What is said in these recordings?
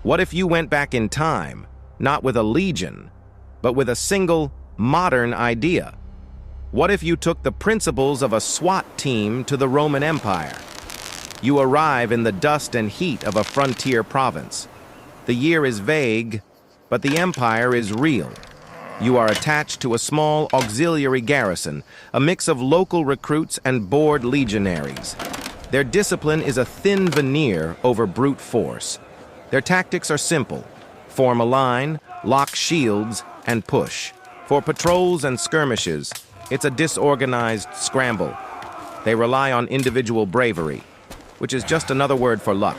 What if you went back in time, not with a legion, but with a single, modern idea? What if you took the principles of a SWAT team to the Roman Empire? You arrive in the dust and heat of a frontier province. The year is vague, but the empire is real. You are attached to a small auxiliary garrison, a mix of local recruits and bored legionaries. Their discipline is a thin veneer over brute force. Their tactics are simple: form a line, lock shields, and push. For patrols and skirmishes, it's a disorganized scramble. They rely on individual bravery, which is just another word for luck.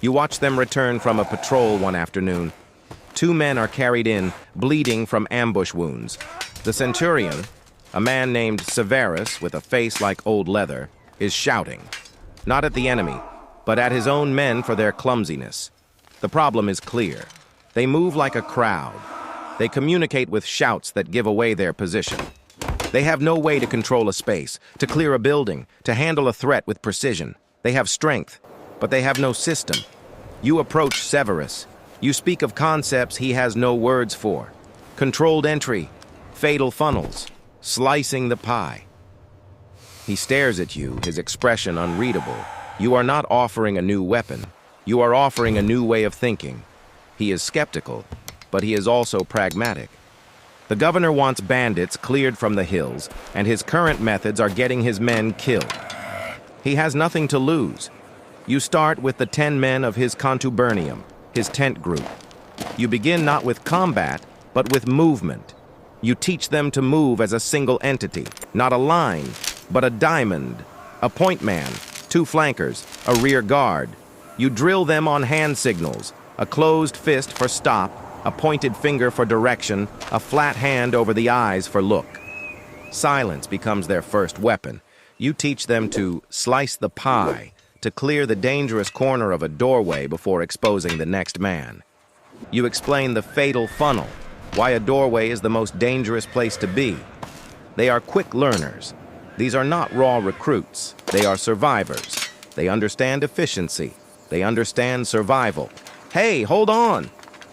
You watch them return from a patrol one afternoon. 2 men are carried in, bleeding from ambush wounds. The centurion, a man named Severus with a face like old leather, is shouting, not at the enemy, but at his own men for their clumsiness. The problem is clear. They move like a crowd. They communicate with shouts that give away their position. They have no way to control a space, to clear a building, to handle a threat with precision. They have strength, but they have no system. You approach Severus. You speak of concepts he has no words for. Controlled entry, fatal funnels, slicing the pie. He stares at you, his expression unreadable. You are not offering a new weapon. You are offering a new way of thinking. He is skeptical, but he is also pragmatic. The governor wants bandits cleared from the hills, and his current methods are getting his men killed. He has nothing to lose. You start with the 10 men of his contubernium, his tent group. You begin not with combat, but with movement. You teach them to move as a single entity, not a line, but a diamond, a point man, 2 flankers, a rear guard. You drill them on hand signals, a closed fist for stop, a pointed finger for direction, a flat hand over the eyes for look. Silence becomes their first weapon. You teach them to slice the pie, to clear the dangerous corner of a doorway before exposing the next man. You explain the fatal funnel, why a doorway is the most dangerous place to be. They are quick learners. These are not raw recruits. They are survivors. They understand efficiency. They understand survival. Hey, hold on!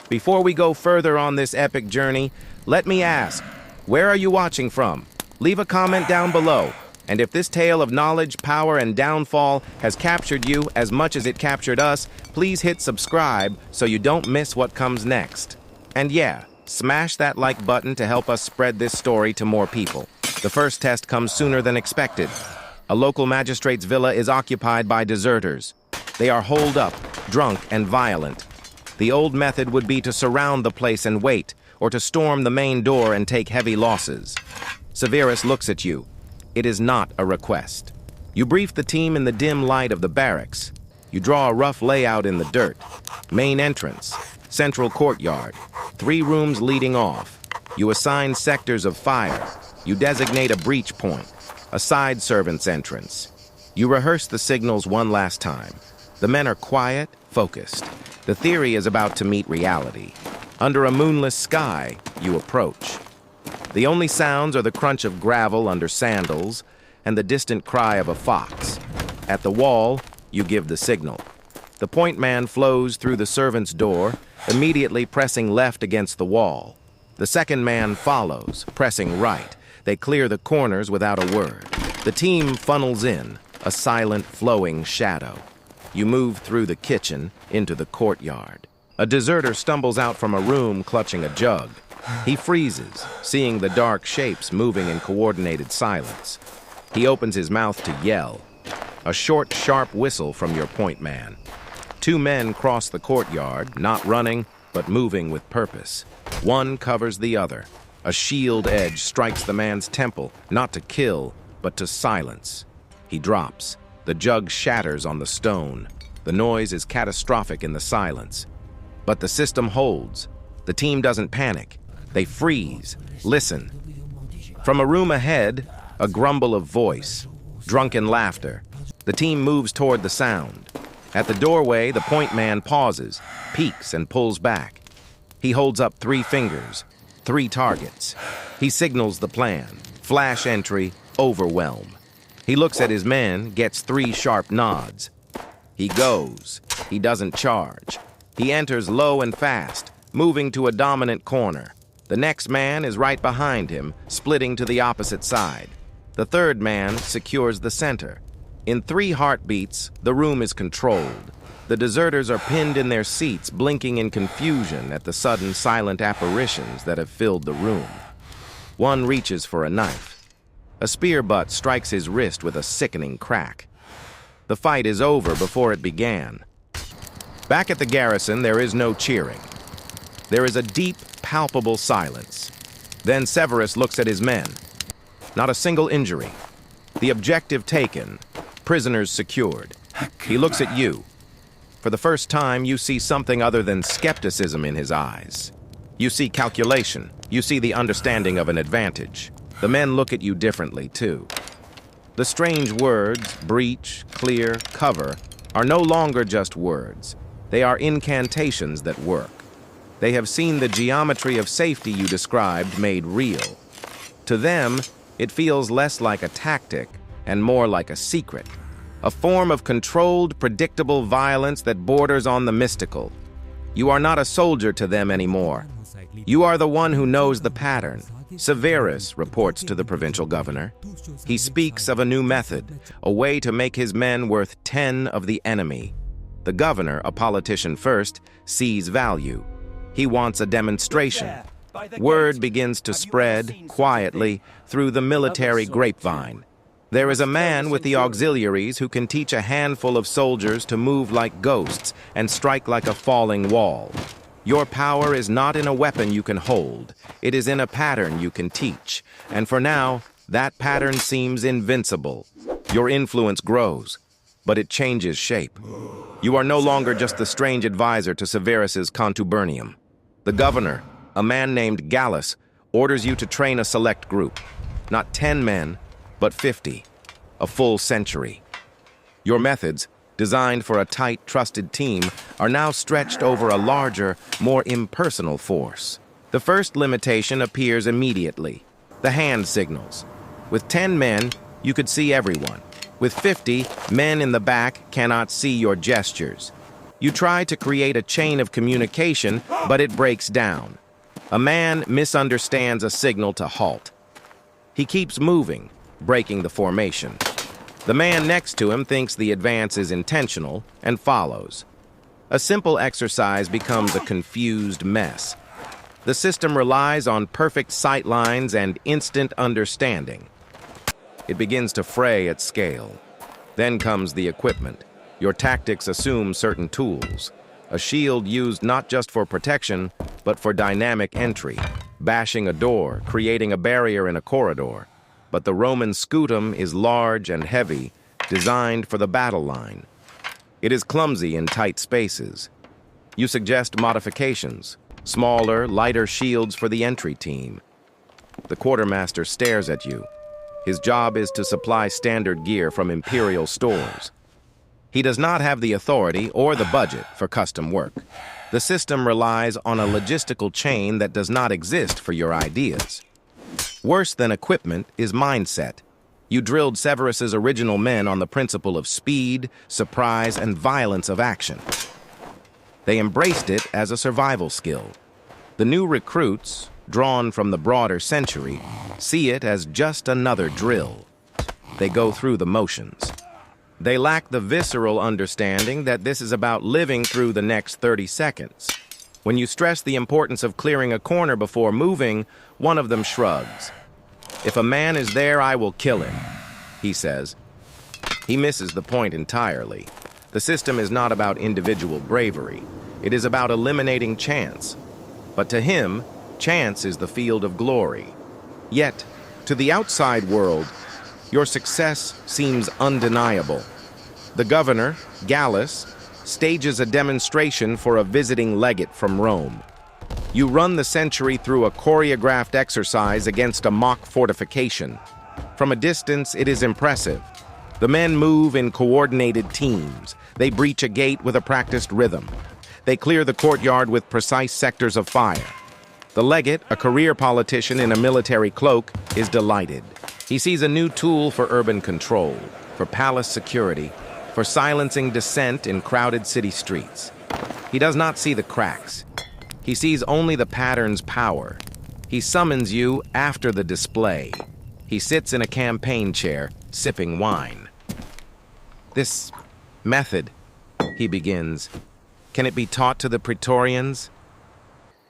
Before we go further on this epic journey, let me ask, where are you watching from? Leave a comment down below. And if this tale of knowledge, power, and downfall has captured you as much as it captured us, please hit subscribe so you don't miss what comes next. And yeah, smash that like button to help us spread this story to more people. The first test comes sooner than expected. A local magistrate's villa is occupied by deserters. They are holed up, drunk, and violent. The old method would be to surround the place and wait, or to storm the main door and take heavy losses. Severus looks at you. It is not a request. You brief the team in the dim light of the barracks. You draw a rough layout in the dirt. Main entrance, central courtyard, 3 rooms leading off. You assign sectors of fire. You designate a breach point, a side servant's entrance. You rehearse the signals one last time. The men are quiet, focused. The theory is about to meet reality. Under a moonless sky, you approach. The only sounds are the crunch of gravel under sandals and the distant cry of a fox. At the wall, you give the signal. The point man flows through the servant's door, immediately pressing left against the wall. The second man follows, pressing right. They clear the corners without a word. The team funnels in, a silent, flowing shadow. You move through the kitchen into the courtyard. A deserter stumbles out from a room clutching a jug. He freezes, seeing the dark shapes moving in coordinated silence. He opens his mouth to yell. A short, sharp whistle from your point man. 2 men cross the courtyard, not running, but moving with purpose. One covers the other. A shield edge strikes the man's temple, not to kill, but to silence. He drops. The jug shatters on the stone. The noise is catastrophic in the silence. But the system holds. The team doesn't panic. They freeze, listen. From a room ahead, a grumble of voice, drunken laughter. The team moves toward the sound. At the doorway, the point man pauses, peeks, and pulls back. He holds up 3 fingers, 3 targets. He signals the plan. Flash entry, overwhelm. He looks at his men, gets 3 sharp nods. He goes. He doesn't charge. He enters low and fast, moving to a dominant corner. The next man is right behind him, splitting to the opposite side. The third man secures the center. In 3 heartbeats, the room is controlled. The deserters are pinned in their seats, blinking in confusion at the sudden silent apparitions that have filled the room. One reaches for a knife. A spear butt strikes his wrist with a sickening crack. The fight is over before it began. Back at the garrison, there is no cheering. There is a deep, palpable silence. Then Severus looks at his men. Not a single injury. The objective taken. Prisoners secured. He looks at you. For the first time, you see something other than skepticism in his eyes. You see calculation. You see the understanding of an advantage. The men look at you differently, too. The strange words, breach, clear, cover, are no longer just words. They are incantations that work. They have seen the geometry of safety you described made real. To them, it feels less like a tactic and more like a secret. A form of controlled, predictable violence that borders on the mystical. You are not a soldier to them anymore. You are the one who knows the pattern. Severus reports to the provincial governor. He speaks of a new method, a way to make his men worth 10 of the enemy. The governor, a politician first, sees value. He wants a demonstration. Word begins to spread, quietly, through the military grapevine. There is a man with the auxiliaries who can teach a handful of soldiers to move like ghosts and strike like a falling wall. Your power is not in a weapon you can hold. It is in a pattern you can teach. And for now, that pattern seems invincible. Your influence grows, but it changes shape. You are no longer just the strange advisor to Severus's contubernium. The governor, a man named Gallus, orders you to train a select group. Not 10 men, but 50. A full century. Your methods, designed for a tight, trusted team, are now stretched over a larger, more impersonal force. The first limitation appears immediately: the hand signals. With 10 men, you could see everyone. With 50, men in the back cannot see your gestures. You try to create a chain of communication, but it breaks down. A man misunderstands a signal to halt. He keeps moving, breaking the formation. The man next to him thinks the advance is intentional and follows. A simple exercise becomes a confused mess. The system relies on perfect sight lines and instant understanding. It begins to fray at scale. Then comes the equipment. Your tactics assume certain tools. A shield used not just for protection, but for dynamic entry, bashing a door, creating a barrier in a corridor. But the Roman scutum is large and heavy, designed for the battle line. It is clumsy in tight spaces. You suggest modifications, smaller, lighter shields for the entry team. The quartermaster stares at you. His job is to supply standard gear from imperial stores. He does not have the authority or the budget for custom work. The system relies on a logistical chain that does not exist for your ideas. Worse than equipment is mindset. You drilled Severus's original men on the principle of speed, surprise, and violence of action. They embraced it as a survival skill. The new recruits, drawn from the broader century, see it as just another drill. They go through the motions. They lack the visceral understanding that this is about living through the next 30 seconds. When you stress the importance of clearing a corner before moving, one of them shrugs. "If a man is there, I will kill him," he says. He misses the point entirely. The system is not about individual bravery. It is about eliminating chance. But to him, chance is the field of glory. Yet, to the outside world, your success seems undeniable. The governor, Gallus, stages a demonstration for a visiting legate from Rome. You run the century through a choreographed exercise against a mock fortification. From a distance, it is impressive. The men move in coordinated teams. They breach a gate with a practiced rhythm. They clear the courtyard with precise sectors of fire. The legate, a career politician in a military cloak, is delighted. He sees a new tool for urban control, for palace security, for silencing dissent in crowded city streets. He does not see the cracks. He sees only the pattern's power. He summons you after the display. He sits in a campaign chair, sipping wine. This method, he begins, can it be taught to the Praetorians?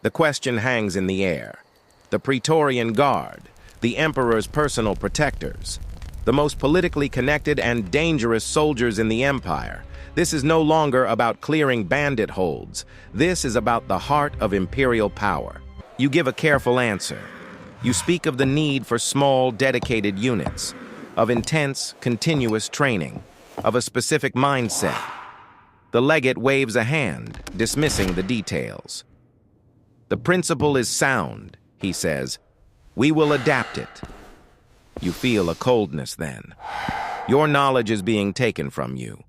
The question hangs in the air. The Praetorian Guard, the Emperor's personal protectors, the most politically connected and dangerous soldiers in the Empire. This is no longer about clearing bandit holds. This is about the heart of imperial power. You give a careful answer. You speak of the need for small, dedicated units, of intense, continuous training, of a specific mindset. The legate waves a hand, dismissing the details. The principle is sound, he says. We will adapt it. You feel a coldness then. Your knowledge is being taken from you.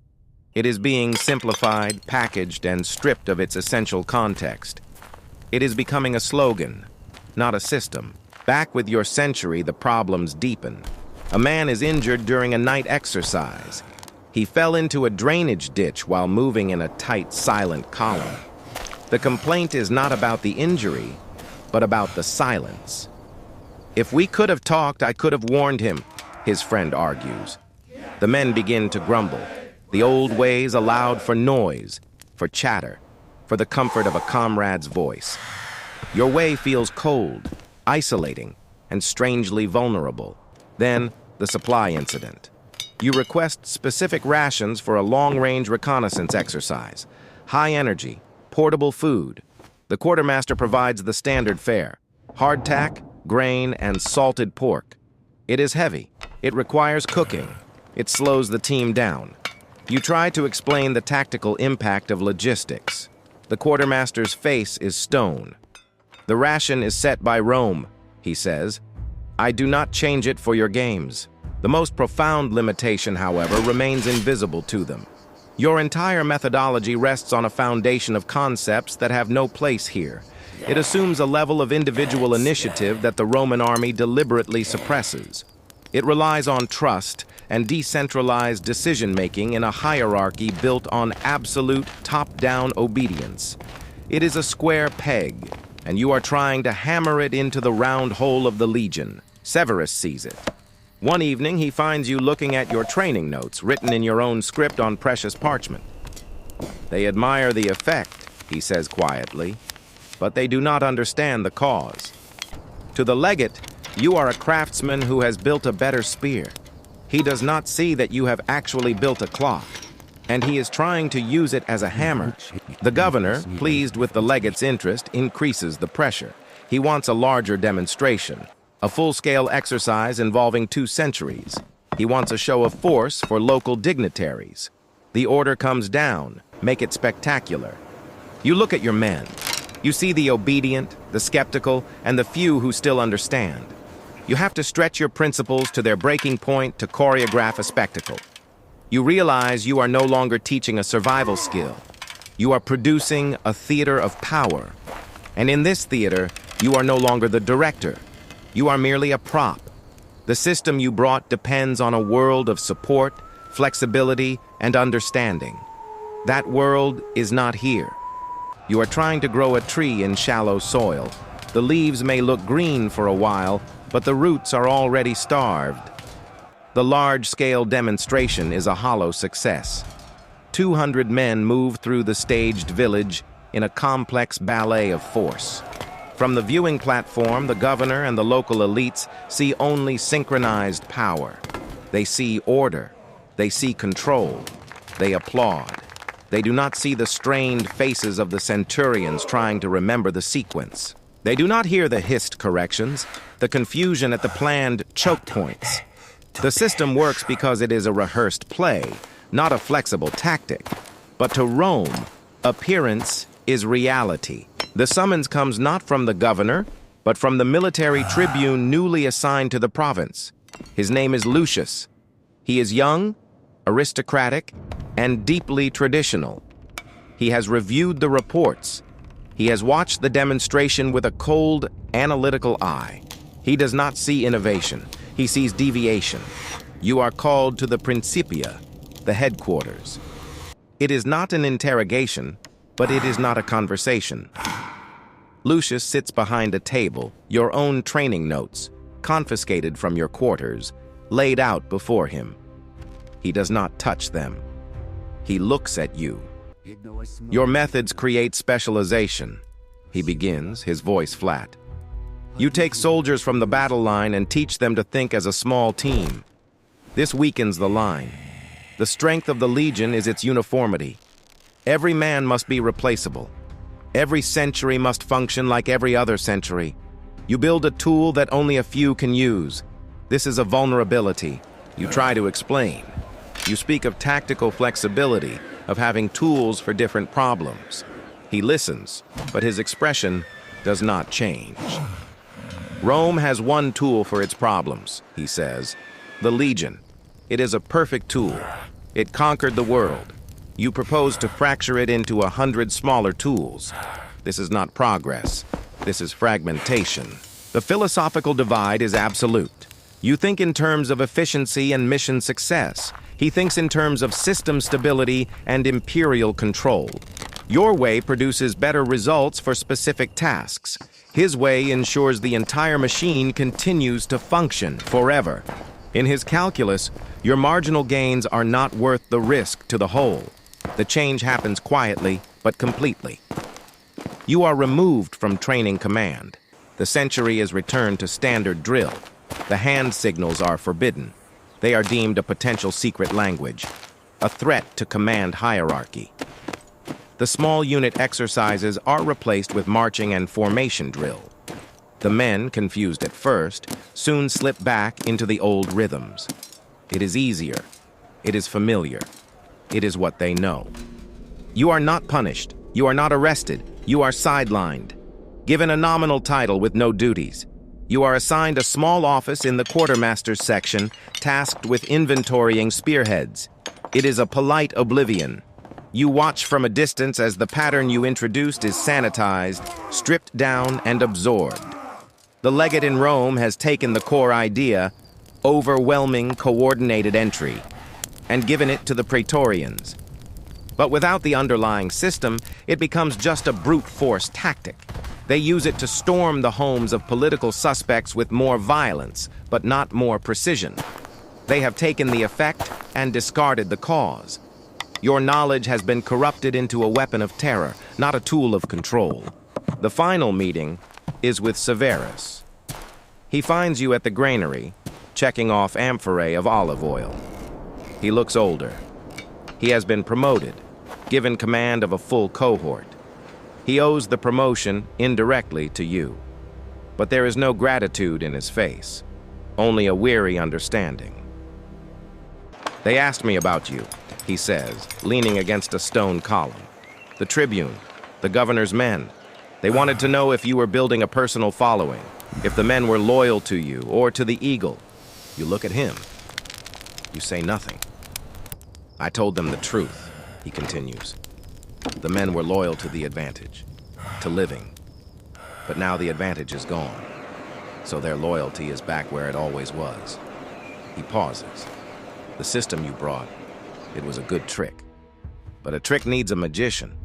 It is being simplified, packaged, and stripped of its essential context. It is becoming a slogan, not a system. Back with your century, the problems deepen. A man is injured during a night exercise. He fell into a drainage ditch while moving in a tight, silent column. The complaint is not about the injury, but about the silence. If we could have talked, I could have warned him, his friend argues. The men begin to grumble. The old ways allowed for noise, for chatter, for the comfort of a comrade's voice. Your way feels cold, isolating, and strangely vulnerable. Then, the supply incident. You request specific rations for a long-range reconnaissance exercise. High energy, portable food. The quartermaster provides the standard fare. Hardtack, grain, and salted pork. It is heavy. It requires cooking. It slows the team down. You try to explain the tactical impact of logistics. The quartermaster's face is stone. The ration is set by Rome, he says. I do not change it for your games. The most profound limitation, however, remains invisible to them. Your entire methodology rests on a foundation of concepts that have no place here. It assumes a level of individual initiative that the Roman army deliberately suppresses. It relies on trust and decentralized decision-making in a hierarchy built on absolute top-down obedience. It is a square peg, and you are trying to hammer it into the round hole of the legion. Severus sees it. One evening, he finds you looking at your training notes, written in your own script on precious parchment. They admire the effect, he says quietly, but they do not understand the cause. To the legate, you are a craftsman who has built a better spear. He does not see that you have actually built a clock, and he is trying to use it as a hammer. The governor, pleased with the legate's interest, increases the pressure. He wants a larger demonstration, a full-scale exercise involving 2 centuries. He wants a show of force for local dignitaries. The order comes down, make it spectacular. You look at your men. You see the obedient, the skeptical, and the few who still understand. You have to stretch your principles to their breaking point to choreograph a spectacle. You realize you are no longer teaching a survival skill. You are producing a theater of power. And in this theater, you are no longer the director. You are merely a prop. The system you brought depends on a world of support, flexibility, and understanding. That world is not here. You are trying to grow a tree in shallow soil. The leaves may look green for a while, but the roots are already starved. The large-scale demonstration is a hollow success. 200 men move through the staged village in a complex ballet of force. From the viewing platform, the governor and the local elites see only synchronized power. They see order. They see control. They applaud. They do not see the strained faces of the centurions trying to remember the sequence. They do not hear the hissed corrections, the confusion at the planned choke points. The system works because it is a rehearsed play, not a flexible tactic. But to Rome, appearance is reality. The summons comes not from the governor, but from the military tribune newly assigned to the province. His name is Lucius. He is young, aristocratic, and deeply traditional. He has reviewed the reports. He has watched the demonstration with a cold, analytical eye. He does not see innovation. He sees deviation. You are called to the Principia, the headquarters. It is not an interrogation. but it is not a conversation. Lucius sits behind a table, your own training notes, confiscated from your quarters, laid out before him. He does not touch them. He looks at you. Your methods create specialization. He begins, his voice flat. You take soldiers from the battle line and teach them to think as a small team. This weakens the line. The strength of the Legion is its uniformity. Every man must be replaceable. Every century must function like every other century. You build a tool that only a few can use. This is a vulnerability. You try to explain. You speak of tactical flexibility, of having tools for different problems. He listens, but his expression does not change. Rome has one tool for its problems, he says. The Legion. It is a perfect tool. It conquered the world. You propose to fracture it into 100 smaller tools. This is not progress. This is fragmentation. The philosophical divide is absolute. You think in terms of efficiency and mission success. He thinks in terms of system stability and imperial control. Your way produces better results for specific tasks. His way ensures the entire machine continues to function forever. In his calculus, your marginal gains are not worth the risk to the whole. The change happens quietly, but completely. You are removed from training command. The century is returned to standard drill. The hand signals are forbidden. They are deemed a potential secret language, a threat to command hierarchy. The small unit exercises are replaced with marching and formation drill. The men, confused at first, soon slip back into the old rhythms. It is easier. It is familiar. It is what they know. You are not punished. You are not arrested. You are sidelined. Given a nominal title with no duties. You are assigned a small office in the quartermaster's section, tasked with inventorying spearheads. It is a polite oblivion. You watch from a distance as the pattern you introduced is sanitized, stripped down, and absorbed. The legate in Rome has taken the core idea, overwhelming coordinated entry, and given it to the Praetorians. But without the underlying system, it becomes just a brute force tactic. They use it to storm the homes of political suspects with more violence, but not more precision. They have taken the effect and discarded the cause. Your knowledge has been corrupted into a weapon of terror, not a tool of control. The final meeting is with Severus. He finds you at the granary, checking off amphorae of olive oil. He looks older. He has been promoted, given command of a full cohort. He owes the promotion indirectly to you. But there is no gratitude in his face, only a weary understanding. They asked me about you, he says, leaning against a stone column. The tribune, the governor's men. They wanted to know if you were building a personal following, if the men were loyal to you or to the eagle. You look at him. You say nothing. I told them the truth, he continues. The men were loyal to the advantage, to living. But now the advantage is gone, so their loyalty is back where it always was. He pauses. The system you brought, it was a good trick. But a trick needs a magician.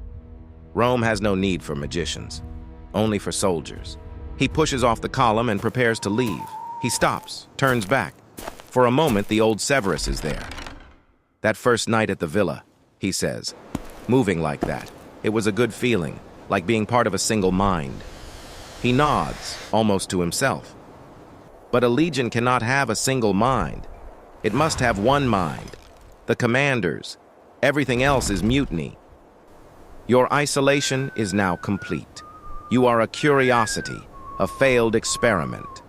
Rome has no need for magicians, only for soldiers. He pushes off the column and prepares to leave. He stops, turns back. For a moment, the old Severus is there. That first night at the villa, he says, moving like that. It was a good feeling, like being part of a single mind. He nods, almost to himself. But a legion cannot have a single mind. It must have one mind. The commanders. Everything else is mutiny. Your isolation is now complete. You are a curiosity, a failed experiment.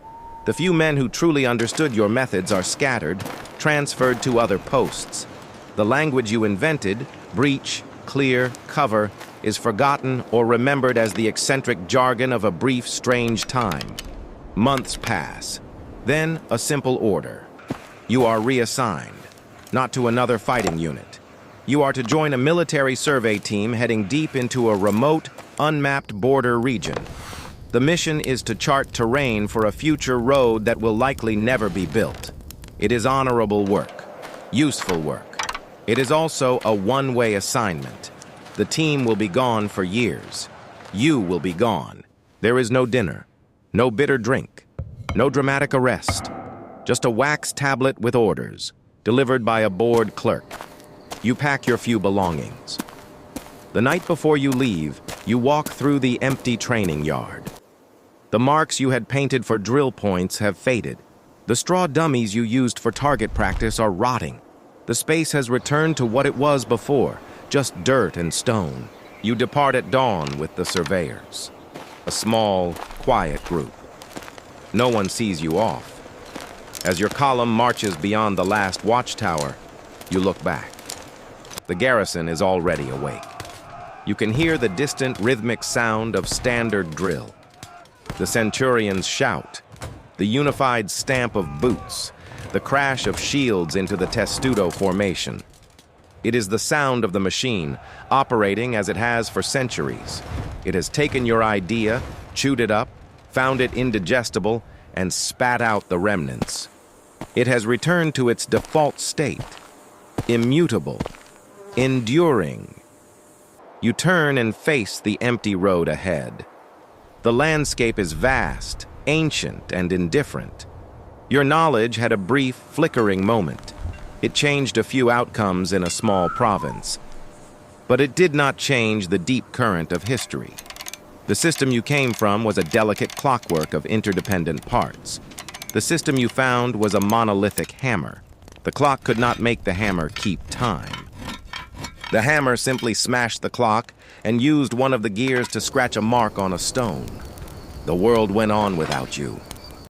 The few men who truly understood your methods are scattered, transferred to other posts. The language you invented, breach, clear, cover, is forgotten or remembered as the eccentric jargon of a brief, strange time. Months pass. Then a simple order. You are reassigned, not to another fighting unit. You are to join a military survey team heading deep into a remote, unmapped border region. The mission is to chart terrain for a future road that will likely never be built. It is honorable work, useful work. It is also a one-way assignment. The team will be gone for years. You will be gone. There is no dinner, no bitter drink, no dramatic arrest. Just a wax tablet with orders, delivered by a bored clerk. You pack your few belongings. The night before you leave, you walk through the empty training yard. The marks you had painted for drill points have faded. The straw dummies you used for target practice are rotting. The space has returned to what it was before, just dirt and stone. You depart at dawn with the surveyors. A small, quiet group. No one sees you off. As your column marches beyond the last watchtower, you look back. The garrison is already awake. You can hear the distant rhythmic sound of standard drill. The centurions shout, the unified stamp of boots, the crash of shields into the testudo formation. It is the sound of the machine, operating as it has for centuries. It has taken your idea, chewed it up, found it indigestible, and spat out the remnants. It has returned to its default state, immutable, enduring. You turn and face the empty road ahead. The landscape is vast, ancient, and indifferent. Your knowledge had a brief, flickering moment. It changed a few outcomes in a small province. But it did not change the deep current of history. The system you came from was a delicate clockwork of interdependent parts. The system you found was a monolithic hammer. The clock could not make the hammer keep time. The hammer simply smashed the clock and used one of the gears to scratch a mark on a stone. The world went on without you.